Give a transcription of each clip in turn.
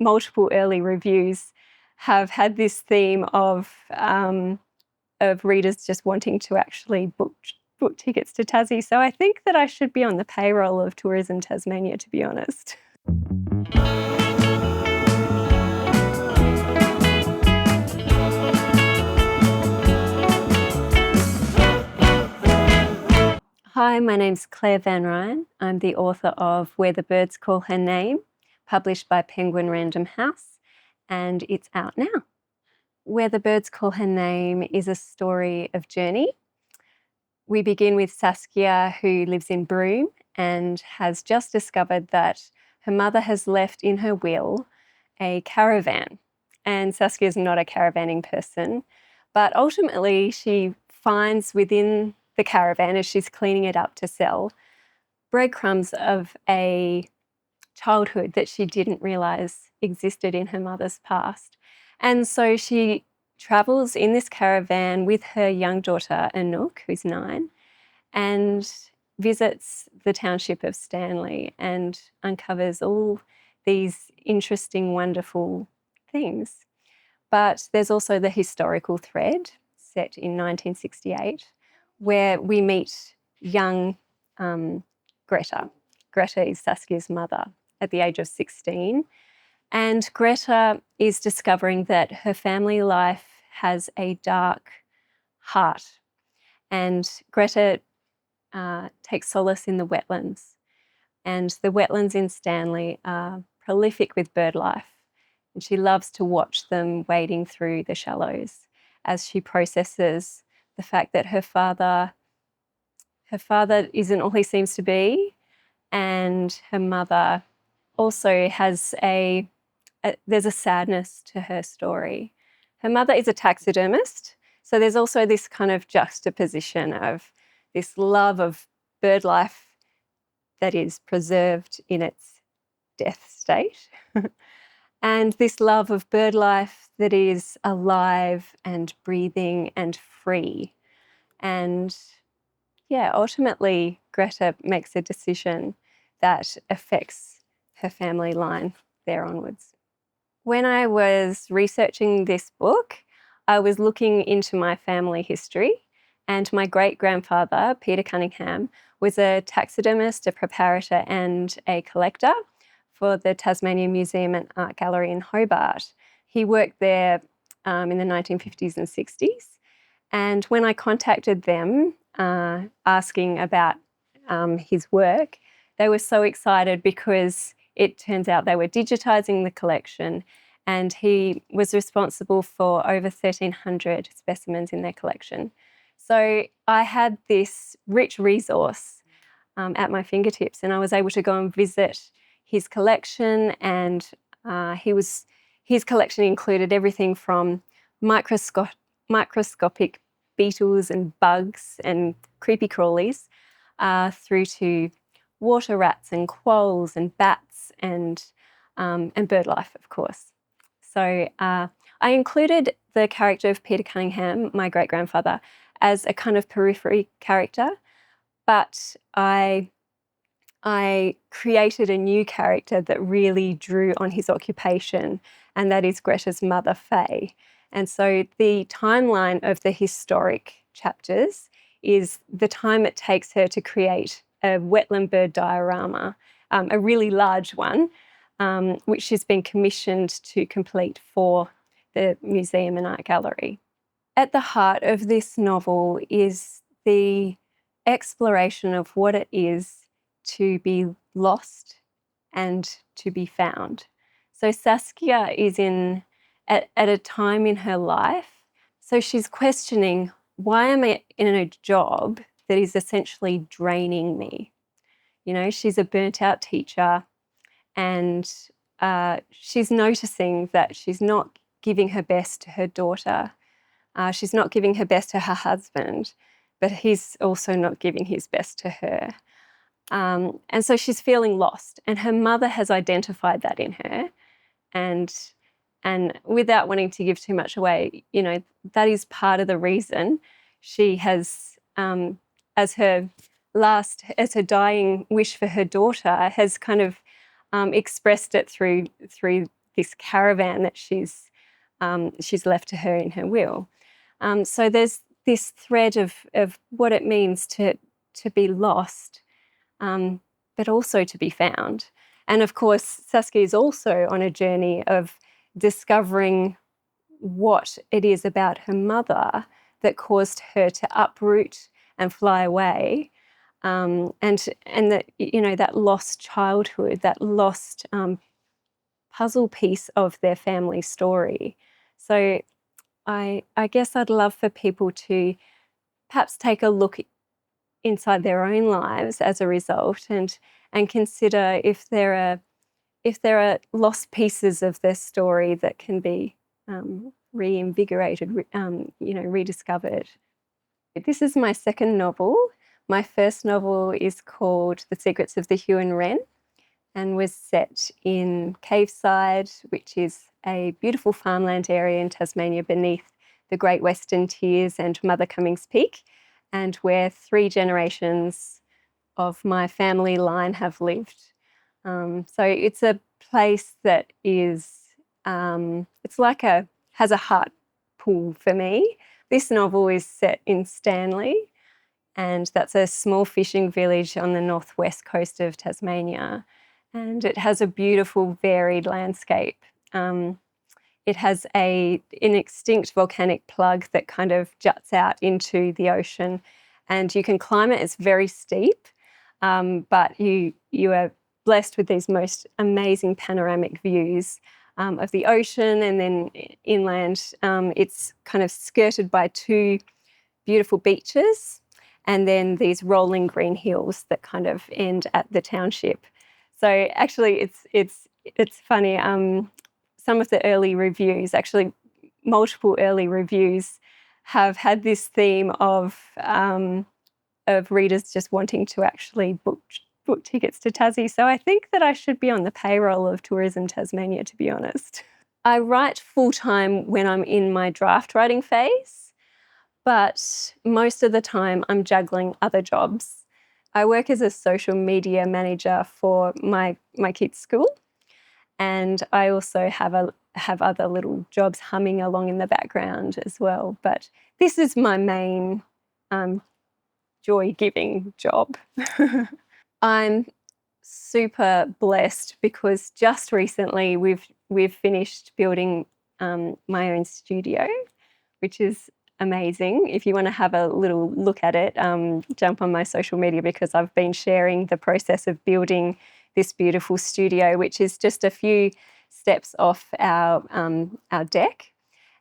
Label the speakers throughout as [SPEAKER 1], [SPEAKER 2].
[SPEAKER 1] multiple early reviews have had this theme of readers just wanting to actually book tickets to Tassie. So I think that I should be on the payroll of Tourism Tasmania, to be honest. Hi, my name's Claire Van Ryan. I'm the author of Where the Birds Call Her Name, published by Penguin Random House, and it's out now. Where the Birds Call Her Name is a story of journey. We begin with Saskia, who lives in Broome and has just discovered that her mother has left in her will a caravan. And Saskia is not a caravanning person, but ultimately she finds within the caravan, as she's cleaning it up to sell, breadcrumbs of a childhood that she didn't realise existed in her mother's past. And so she travels in this caravan with her young daughter, Anouk, who's 9, and visits the township of Stanley and uncovers all these interesting, wonderful things. But there's also the historical thread set in 1968 where we meet young Greta. Greta is Saskia's mother at the age of 16. And Greta is discovering that her family life has a dark heart. And Greta takes solace in the wetlands. And the wetlands in Stanley are prolific with bird life. And she loves to watch them wading through the shallows as she processes the fact that her father isn't all he seems to be, and her mother also has there's a sadness to her story. Her mother is a taxidermist, so there's also this kind of juxtaposition of this love of bird life that is preserved in its death state and this love of bird life that is alive and breathing and free. And yeah, ultimately, Greta makes a decision that affects her family line there onwards. When I was researching this book, I was looking into my family history, and my great-grandfather, Peter Cunningham, was a taxidermist, a preparator and a collector for the Tasmania Museum and Art Gallery in Hobart. He worked there in the 1950s and 60s. And when I contacted them asking about his work, they were so excited because it turns out they were digitising the collection, and he was responsible for over 1,300 specimens in their collection. So I had this rich resource at my fingertips, and I was able to go and visit his collection, and his collection included everything from microscopic beetles and bugs and creepy crawlies through to water rats and quolls and bats and bird life, of course. So I included the character of Peter Cunningham, my great-grandfather, as a kind of periphery character, but I created a new character that really drew on his occupation, and that is Greta's mother, Faye. And so the timeline of the historic chapters is the time it takes her to create a wetland bird diorama, a really large one, which she's been commissioned to complete for the Museum and Art Gallery. At the heart of this novel is the exploration of what it is to be lost and to be found. So Saskia is at a time in her life, so she's questioning, why am I in a job that is essentially draining me? You know, she's a burnt out teacher, and she's noticing that she's not giving her best to her daughter. She's not giving her best to her husband, but he's also not giving his best to her. And so she's feeling lost, and her mother has identified that in her. And without wanting to give too much away, you know, that is part of the reason she has, as her dying wish for her daughter, has kind of expressed it through this caravan that she's left to her in her will. So there's this thread of what it means to be lost, but also to be found. And of course, Saskia is also on a journey of discovering what it is about her mother that caused her to uproot and fly away, and that, you know, that lost childhood, that lost puzzle piece of their family story. So I guess I'd love for people to perhaps take a look inside their own lives as a result, and consider if there are lost pieces of their story that can be reinvigorated, rediscovered. This is my second novel. My first novel is called The Secrets of the Hugh and Wren, and was set in Caveside, which is a beautiful farmland area in Tasmania beneath the Great Western Tiers and Mother Cummings Peak, and where 3 generations of my family line have lived. So it's a place that is, it's like has a heart pull for me. This novel is set in Stanley, and that's a small fishing village on the northwest coast of Tasmania. And it has a beautiful, varied landscape. It has an extinct volcanic plug that kind of juts out into the ocean, and you can climb it. It's very steep, but you are blessed with these most amazing panoramic views of the ocean, and then inland. It's kind of skirted by 2 beautiful beaches, and then these rolling green hills that kind of end at the township. So actually, it's funny. Some of the early reviews, actually multiple early reviews, have had this theme of readers just wanting to actually book tickets to Tassie. So I think that I should be on the payroll of Tourism Tasmania, to be honest. I write full-time when I'm in my draft writing phase, but most of the time I'm juggling other jobs. I work as a social media manager for my kids' school, and I also have other little jobs humming along in the background as well. But this is my main joy-giving job. I'm super blessed because just recently we've finished building my own studio, which is amazing. If you want to have a little look at it, jump on my social media, because I've been sharing the process of building this beautiful studio, which is just a few steps off our deck,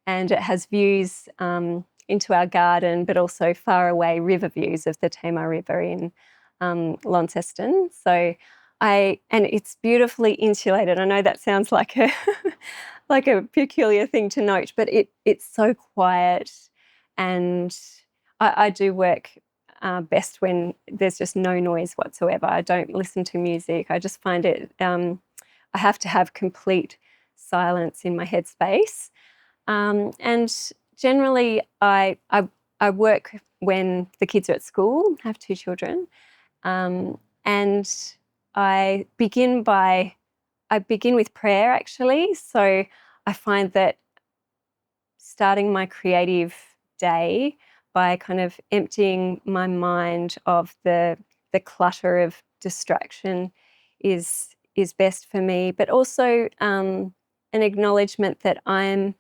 [SPEAKER 1] and it has views into our garden, but also far away river views of the Tamar River in Launceston. So and it's beautifully insulated. I know that sounds like a like a peculiar thing to note, but it's so quiet, and I do work best when there's just no noise whatsoever. I don't listen to music. I just find it, I have to have complete silence in my headspace. And generally, I work when the kids are at school. I have 2 children, and I begin with prayer, actually. So I find that starting my creative day by kind of emptying my mind of the clutter of distraction is best for me, but also an acknowledgement that I'm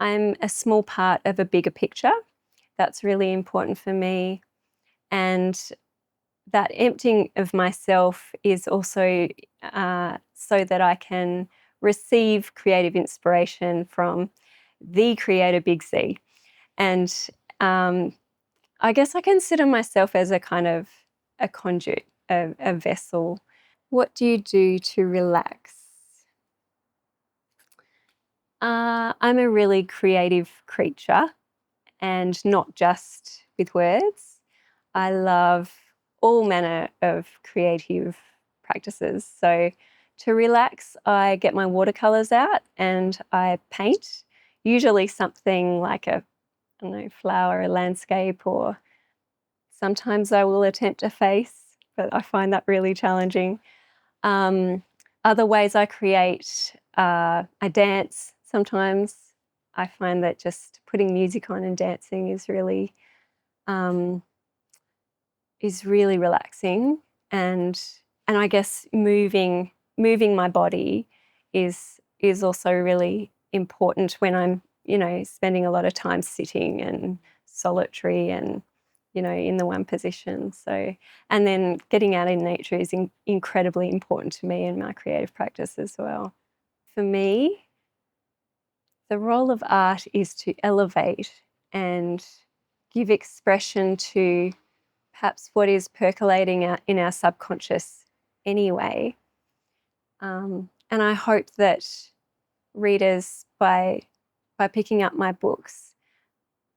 [SPEAKER 1] a small part of a bigger picture. That's really important for me. And that emptying of myself is also so that I can receive creative inspiration from the creator, Big C. And I guess I consider myself as a kind of a conduit, a vessel. What do you do to relax? I'm a really creative creature, and not just with words. I love all manner of creative practices. So to relax, I get my watercolors out and I paint, usually something like I don't know, flower, a landscape, or sometimes I will attempt a face, but I find that really challenging. Other ways I create, I dance sometimes. I find that just putting music on and dancing um, is really relaxing, and I guess moving my body is also really important when I'm, spending a lot of time sitting and solitary and, in the one position. So, and then getting out in nature is incredibly important to me in my creative practice as well. For me, the role of art is to elevate and give expression to perhaps what is percolating out in our subconscious anyway. And I hope that readers, by picking up my books,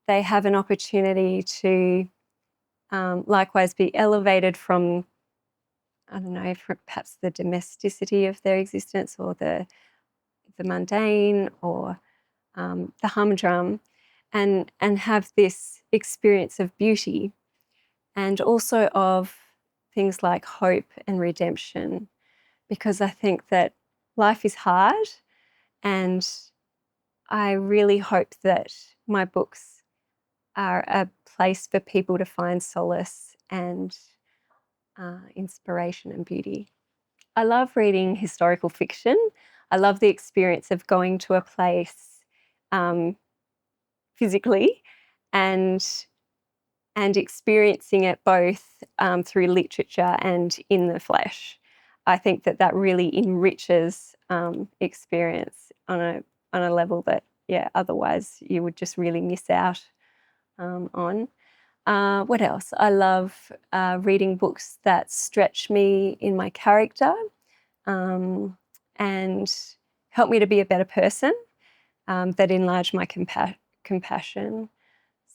[SPEAKER 1] they have an opportunity to likewise be elevated from, I don't know, from perhaps the domesticity of their existence or the mundane or the humdrum, and have this experience of beauty and also of things like hope and redemption, because I think that life is hard, and I really hope that my books are a place for people to find solace and inspiration and beauty. I love reading historical fiction. I love the experience of going to a place um, physically and experiencing it both through literature and in the flesh. I think that really enriches experience on a level that, otherwise you would just really miss out on. What else? I love reading books that stretch me in my character and help me to be a better person, that enlarge my compassion.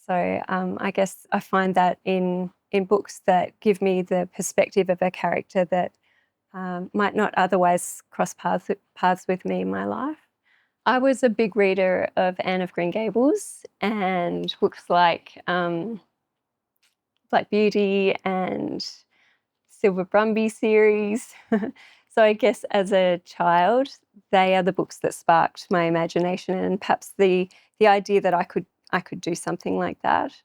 [SPEAKER 1] So I guess I find that in books that give me the perspective of a character that might not otherwise cross paths with me in my life. I was a big reader of Anne of Green Gables and books like Black Beauty and Silver Brumby series. So I guess as a child, they are the books that sparked my imagination and perhaps the idea that I could do something like that.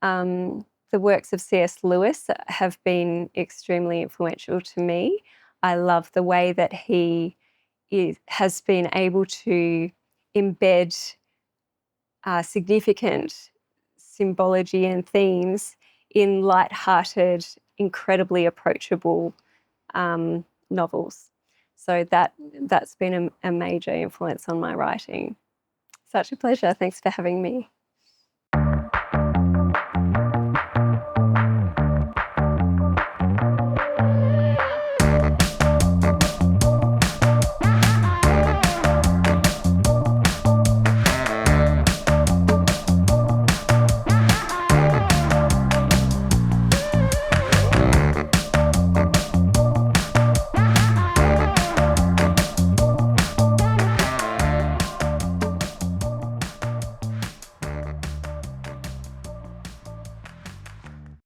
[SPEAKER 1] The works of C.S. Lewis have been extremely influential to me. I love the way that he has been able to embed significant symbology and themes in light-hearted, incredibly approachable novels. So that's been a major influence on my writing. Such a pleasure. Thanks for having me.